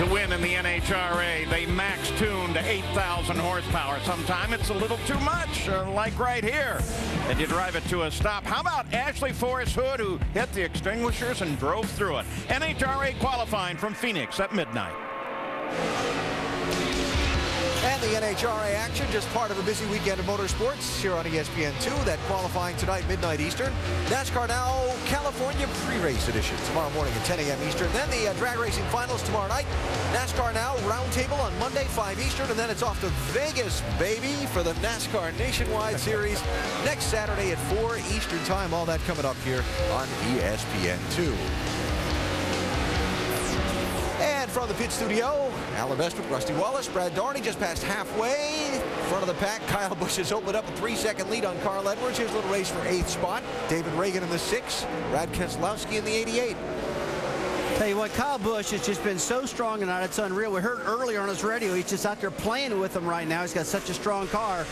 to win in the NHRA. They max tune to 8,000 horsepower. Sometimes it's a little too much, like right here. And you drive it to a stop. How about Ashley Forrest Hood, who hit the extinguishers and drove through it? NHRA qualifying from Phoenix at midnight. And the NHRA action, just part of a busy weekend of motorsports here on ESPN2. That qualifying tonight, midnight Eastern. NASCAR Now California pre-race edition tomorrow morning at 10 a.m. Eastern. Then the drag racing finals tomorrow night. NASCAR Now roundtable on Monday, 5 Eastern. And then it's off to Vegas, baby, for the NASCAR Nationwide Series next Saturday at 4 Eastern time. All that coming up here on ESPN2. And from the pit studio, Alan Bestwick, Rusty Wallace, Brad Darney just past halfway. Front of the pack, Kyle Busch has opened up a 3-second lead on Carl Edwards. Here's a little race for 8th spot. David Reagan in the 6, Brad Keselowski in the 88. Tell you what, Kyle Busch has just been so strong tonight. It's unreal. We heard earlier on his radio, he's just out there playing with them right now. He's got such a strong car.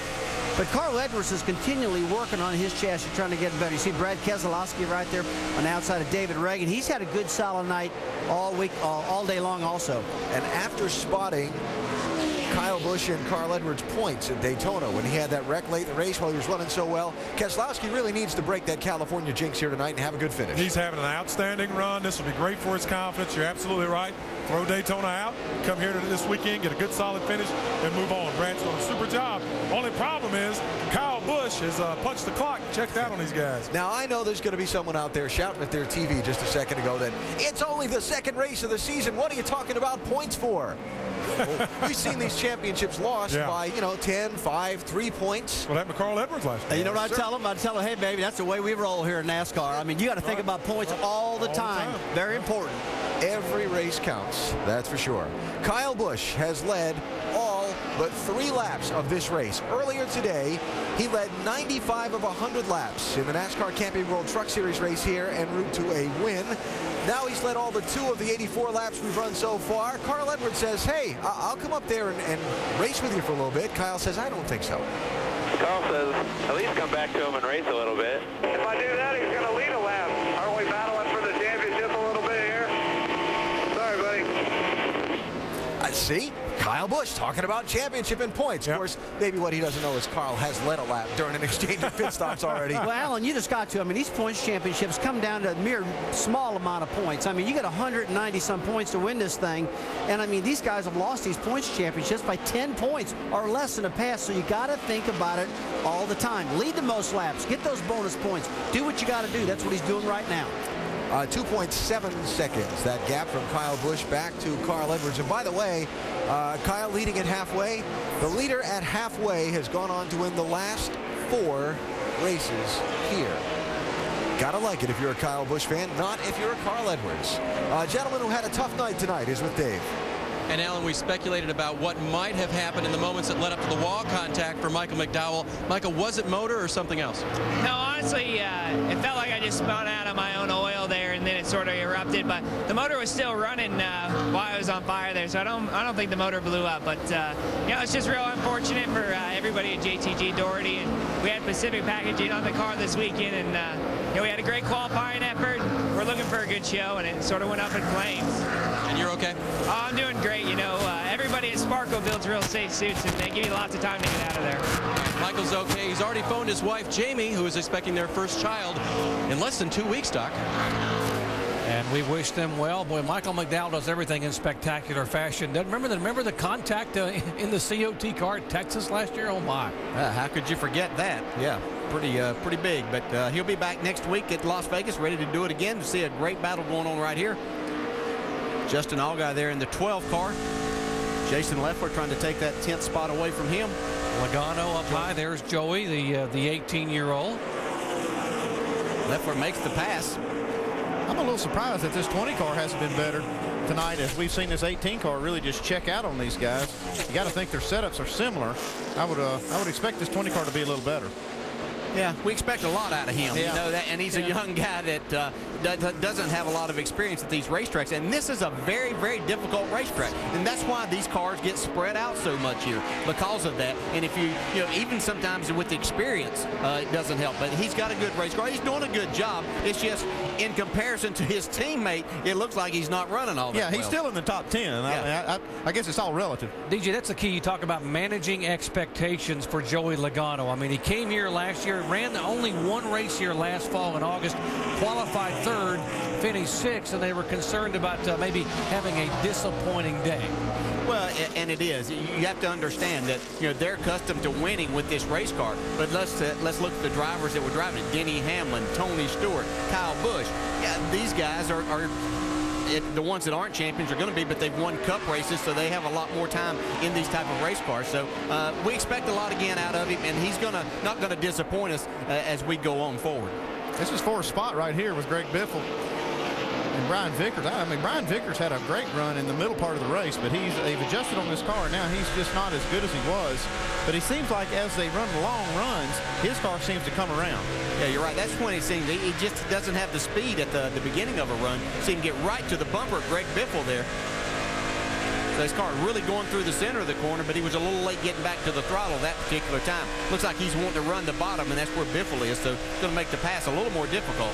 But Carl Edwards is continually working on his chassis, trying to get better. You see Brad Keselowski right there on the outside of David Reagan. He's had a good, solid night all week, all day long also. And after spotting Kyle Busch and Carl Edwards points at Daytona when he had that wreck late in the race while he was running so well, Keselowski really needs to break that California jinx here tonight and have a good finish. He's having an outstanding run. This will be great for his confidence. You're absolutely right. Throw Daytona out, come here to this weekend, get a good solid finish, and move on. Brad's doing a super job. Only problem is Kyle Busch has punched the clock, checked out on these guys. Now, I know there's going to be someone out there shouting at their TV just a second ago that it's only the second race of the season. What are you talking about points for? Well, we've seen these championships lost by, 10, 5, 3 points. Well, that Carl Edwards last year. You know what I tell them? I tell them, hey, baby, that's the way we roll here in NASCAR. I mean, you got to think about points all the time. Very important. Every race counts, that's for sure. Kyle Busch has led all but 3 laps of this race. Earlier today, he led 95 of 100 laps in the NASCAR Camping World Truck Series race here en route to a win. Now he's led all but 2 of the 84 laps we've run so far. Carl Edwards says, hey, I'll come up there and race with you for a little bit. Kyle says, I don't think so. Carl says, at least come back to him and race a little bit. If I do that, he's going to lead a lap. Aren't we battling for the championship a little bit here? Sorry, buddy. I see. Kyle Busch talking about championship and points. Of course, maybe what he doesn't know is Carl has led a lap during an exchange of pit stops already. Well, Alan, you just got to. I mean, these points championships come down to a mere small amount of points. I mean, you got 190-some points to win this thing. And, I mean, these guys have lost these points championships by 10 points or less in the past. So you got to think about it all the time. Lead the most laps. Get those bonus points. Do what you got to do. That's what he's doing right now. 2.7 seconds, that gap from Kyle Busch back to Carl Edwards. And by the way, Kyle leading at halfway. The leader at halfway has gone on to win the last 4 races here. Gotta like it if you're a Kyle Busch fan, not if you're a Carl Edwards. A gentleman who had a tough night tonight is with Dave. And Alan, we speculated about what might have happened in the moments that led up to the wall contact for Michael McDowell. Michael, was it motor or something else? No, honestly, it felt like I just spun out of my own oil there, and then it sort of erupted. But the motor was still running while I was on fire there, so I don't think the motor blew up. But it's just real unfortunate for everybody at JTG Doherty, and we had Pacific Packaging on the car this weekend, and we had a great qualifying effort. We're looking for a good show, and it sort of went up in flames. And you're okay? Oh, I'm doing great. Everybody at Sparco builds real safe suits, and they give you lots of time to get out of there. Michael's okay. He's already phoned his wife, Jamie, who is expecting their first child in less than 2 weeks, Doc. And we wish them well. Boy, Michael McDowell does everything in spectacular fashion. Remember the contact in the COT car at Texas last year? Oh, my. How could you forget that? Yeah, pretty big. But he'll be back next week at Las Vegas, ready to do it again. To see a great battle going on right here. Justin Allgaier there in the 12 car. Jason Leffler trying to take that 10th spot away from him. Logano up high. There's Joey, the 18-year-old. Leffler makes the pass. I'm a little surprised that this 20 car hasn't been better tonight, as we've seen this 18 car really just check out on these guys. You got to think their setups are similar. I would expect this 20 car to be a little better. Yeah, we expect a lot out of him. Yeah. You know that, and he's a young guy that doesn't have a lot of experience at these racetracks, and this is a very, very difficult racetrack, and that's why these cars get spread out so much here because of that. And if you know, even sometimes with the experience, it doesn't help. But he's got a good race car. He's doing a good job. It's just in comparison to his teammate, it looks like he's not running all that well. Yeah, he's still in the top 10. Yeah. I guess it's all relative. DJ, that's the key. You talk about managing expectations for Joey Logano. I mean, he came here last year, ran only one race here last fall in August, qualified third, finished sixth, and they were concerned about maybe having a disappointing day. Well, and it is. You have to understand that, you know, they're accustomed to winning with this race car. But let's look at the drivers that were driving it. Denny Hamlin, Tony Stewart, Kyle Busch. Yeah, these guys are the ones that aren't champions are going to be, but they've won cup races, so they have a lot more time in these type of race cars. So we expect a lot again out of him, and he's not going to disappoint us as we go on forward. This is for a spot right here with Greg Biffle and Brian Vickers. I mean, Brian Vickers had a great run in the middle part of the race, but they've adjusted on this car. Now he's just not as good as he was. But he seems like as they run long runs, his car seems to come around. Yeah, you're right. That's when it seems he just doesn't have the speed at the beginning of a run. So he can get right to the bumper, Greg Biffle there. So his car really going through the center of the corner, but he was a little late getting back to the throttle that particular time. Looks like he's wanting to run the bottom, and that's where Biffle is. So it's going to make the pass a little more difficult.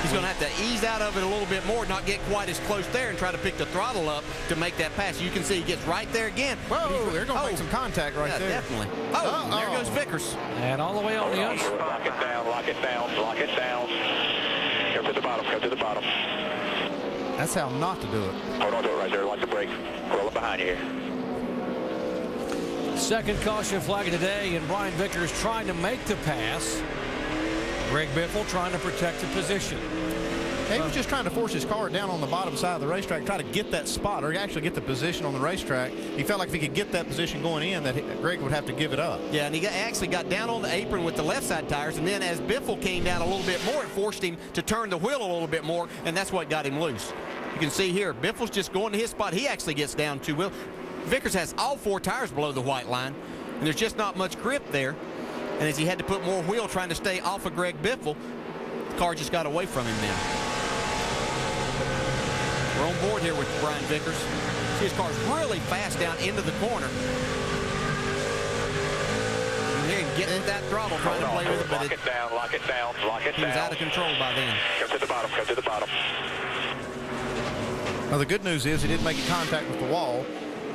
He's going to have to ease out of it a little bit more, not get quite as close there, and try to pick the throttle up to make that pass. You can see he gets right there again. Whoa, they're going to make some contact right there. Definitely. Oh, there goes Vickers. And all the way on the outside. Lock it down, lock it down, lock it down. Go to the bottom, go to the bottom. That's how not to do it. Hold on to it right there, lock the brake. Roll it behind you here. Second caution flag of the day, and Brian Vickers trying to make the pass. Greg Biffle trying to protect the position. He was just trying to force his car down on the bottom side of the racetrack, try to get that spot, or actually get the position on the racetrack. He felt like if he could get that position going in, that Greg would have to give it up. Yeah, and he actually got down on the apron with the left side tires, and then as Biffle came down a little bit more, it forced him to turn the wheel a little bit more, and that's what got him loose. You can see here, Biffle's just going to his spot. He actually gets down two wheels. Vickers has all four tires below the white line, and there's just not much grip there. And as he had to put more wheel trying to stay off of Greg Biffle, the car just got away from him now. We're on board here with Brian Vickers. See, his car's really fast down into the corner. And here, getting that throttle, trying to play with it, but lock it down, lock it down, lock it down. He was out of control by then. Go to the bottom, go to the bottom. Well, the good news is he didn't make contact with the wall.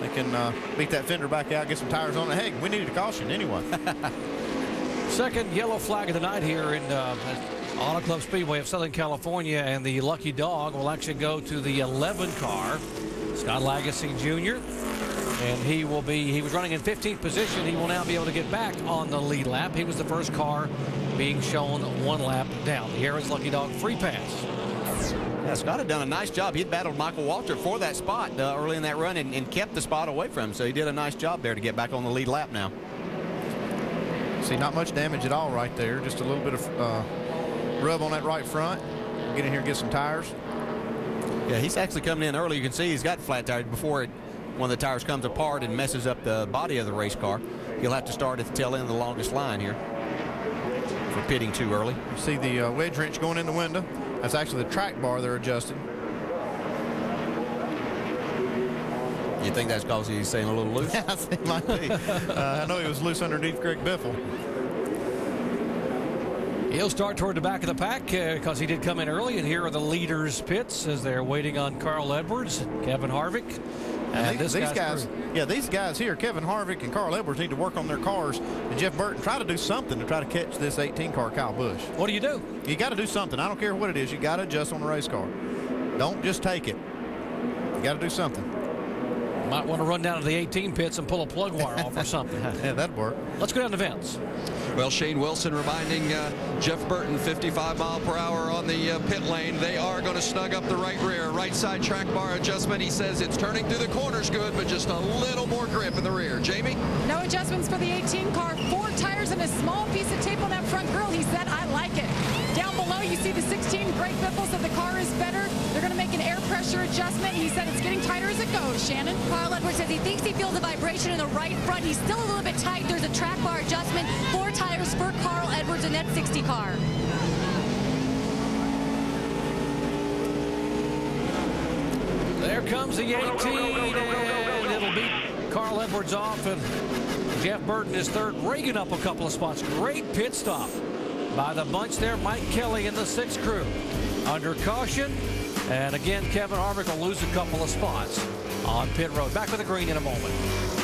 They can beat that fender back out, get some tires on it. Hey, we needed a caution anyway. Second yellow flag of the night here in Auto Club Speedway of Southern California, and the lucky dog will actually go to the 11 car, Scott Lagasse Jr. And he was running in 15th position. He will now be able to get back on the lead lap. He was the first car being shown one lap down. The Aaron's lucky dog free pass. Yeah, Scott had done a nice job. He had battled Michael Walter for that spot early in that run and kept the spot away from him. So he did a nice job there to get back on the lead lap now. See, not much damage at all right there. Just a little bit of rub on that right front. Get in here and get some tires. Yeah, he's actually coming in early. You can see he's got flat tires before one of the tires comes apart and messes up the body of the race car. He'll have to start at the tail end of the longest line here for pitting too early. You see the wedge wrench going in the window. That's actually the track bar they're adjusting. You think that's because he's staying a little loose? Yeah, I think it might be. I know he was loose underneath Greg Biffle. He'll start toward the back of the pack because he did come in early, and here are the leaders' pits as they're waiting on Carl Edwards, Kevin Harvick. And these guys here, Kevin Harvick and Carl Edwards, need to work on their cars. And Jeff Burton, try to do something to try to catch this 18-car Kyle Busch. What do? You got to do something. I don't care what it is. You got to adjust on the race car. Don't just take it. You got to do something. Might want to run down to the 18 pits and pull a plug wire off or something. Yeah, that'd work. Let's go down to Vince. Well, Shane Wilson reminding Jeff Burton, 55 mile per hour on the pit lane. They are going to snug up the right rear. Right side track bar adjustment. He says it's turning through the corners good, but just a little more grip in the rear. Jamie? No adjustments for the 18 car. 4 tires and a small piece of tape on that front grille. He said, I like it. Down below, you see the 16. Greg Biffle said the car is better. They're going to make an air pressure adjustment. He said it's getting tighter as it goes. Shannon? Carl Edwards says he thinks he feels a vibration in the right front. He's still a little bit tight. There's a track bar adjustment. 4 tires for Carl Edwards in that 60 car. There comes the 18, and it'll beat Carl Edwards off, and Jeff Burton is third. Reagan up a couple of spots. Great pit stop by the bunch there. Mike Kelly in the 6th crew under caution. And again, Kevin Harvick will lose a couple of spots on pit road. Back with the green in a moment.